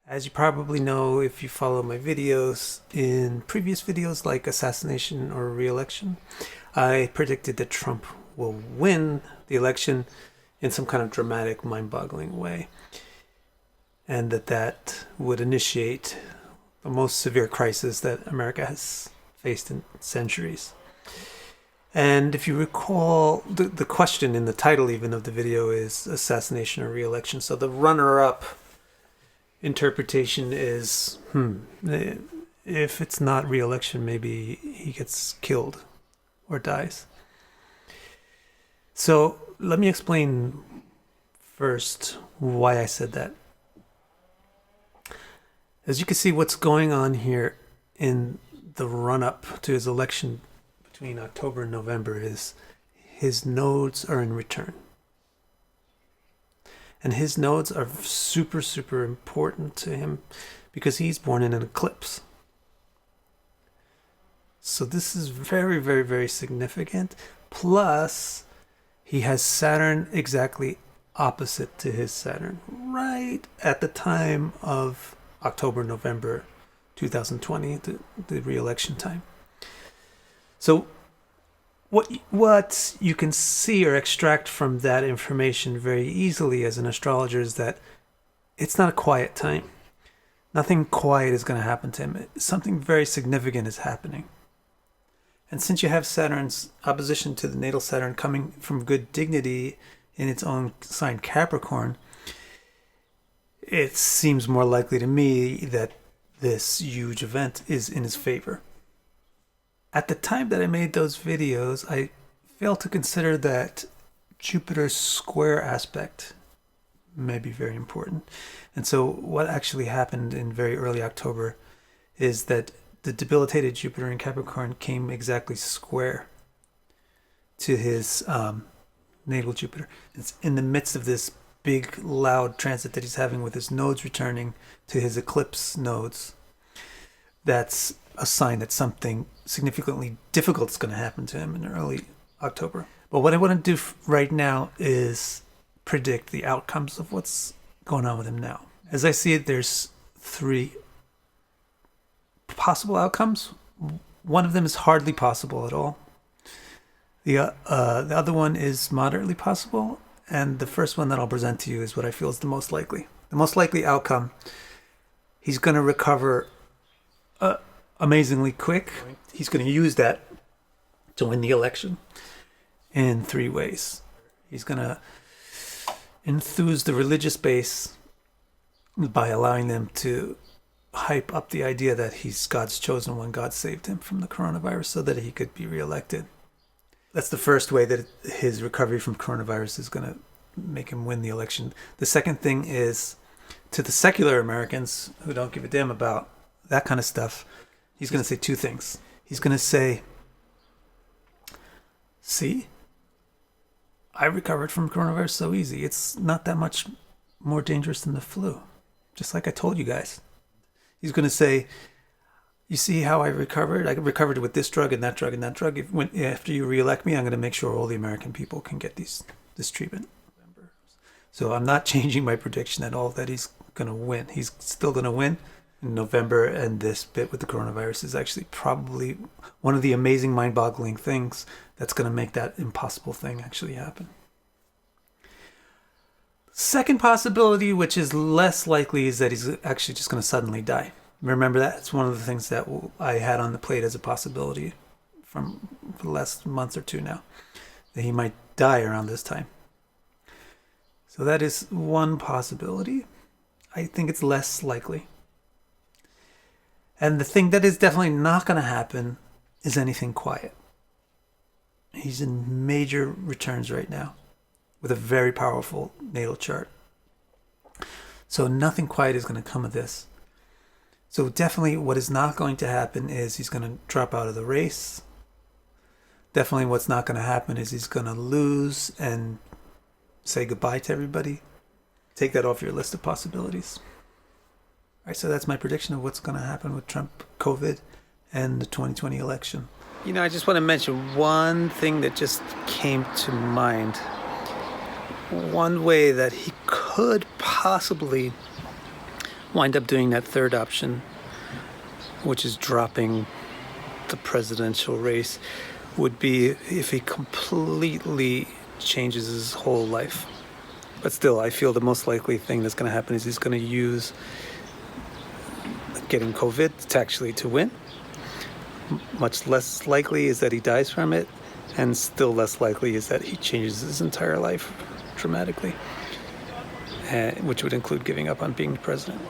As you probably know if you follow my videos, in previous videos like assassination or re-election, I predicted that Trump will win the election in some kind of dramatic, mind-boggling way, and that would initiate the most severe crisis that America has faced in centuries. And if you recall, the question in the title even of the video is assassination or re-election. So the runner-up interpretation is, if it's not re-election, maybe he gets killed or dies. So let me explain first why I said that. As you can see, what's going on here in the run-up to his election between October and November is his nodes are in return. And his nodes are super, super important to him because he's born in an eclipse. So this is very, very, very significant. Plus, he has Saturn exactly opposite to his Saturn, right at the time of October, November 2020, the re-election time. So what you can see or extract from that information very easily as an astrologer is that it's not a quiet time. Nothing quiet is going to happen to him. Something very significant is happening. And since you have Saturn's opposition to the natal Saturn coming from good dignity in its own sign Capricorn, it seems more likely to me that this huge event is in his favor. At the time that I made those videos, I failed to consider that Jupiter's square aspect may be very important. And so what actually happened in very early October is that the debilitated Jupiter in Capricorn came exactly square to his natal Jupiter. It's in the midst of this big, loud transit that he's having with his nodes returning to his eclipse nodes. That's a sign that something significantly difficult is going to happen to him in early October. But what I want to do right now is predict the outcomes of what's going on with him now. As I see it, there's 3 possible outcomes. One of them is hardly possible at all. The other one is moderately possible. And the first one that I'll present to you is what I feel is the most likely. The most likely outcome, he's going to recover amazingly quick. He's going to use that to win the election in 3 ways. He's going to enthuse the religious base by allowing them to hype up the idea that he's God's chosen one. God saved him from the coronavirus so that he could be reelected. That's the first way that his recovery from coronavirus is going to make him win the election. The second thing is, to the secular Americans who don't give a damn about that kind of stuff, he's going to say 2 things. He's going to say, see, I recovered from coronavirus so easy. It's not that much more dangerous than the flu, just like I told you guys. He's going to say, you see how I recovered? I recovered with this drug and that drug and that drug. After you reelect me, I'm going to make sure all the American people can get this treatment. So I'm not changing my prediction at all that he's going to win. He's still going to win in November, and this bit with the coronavirus is actually probably one of the amazing, mind-boggling things that's going to make that impossible thing actually happen. Second possibility, which is less likely, is that he's actually just going to suddenly die. Remember that? It's one of the things that I had on the plate as a possibility for the last month or 2 now, that he might die around this time. So that is one possibility. I think it's less likely. And the thing that is definitely not going to happen is anything quiet. He's in major returns right now with a very powerful natal chart. So nothing quiet is going to come of this. So definitely what is not going to happen is he's going to drop out of the race. Definitely what's not going to happen is he's going to lose and say goodbye to everybody. Take that off your list of possibilities. All right, so that's my prediction of what's going to happen with Trump, COVID, and the 2020 election. You know, I just want to mention one thing that just came to mind. One way that he could possibly wind up doing that third option, which is dropping the presidential race, would be if he completely changes his whole life. But still, I feel the most likely thing that's going to happen is he's going to use getting COVID to win. Much less likely is that he dies from it, and still less likely is that he changes his entire life dramatically, which would include giving up on being president.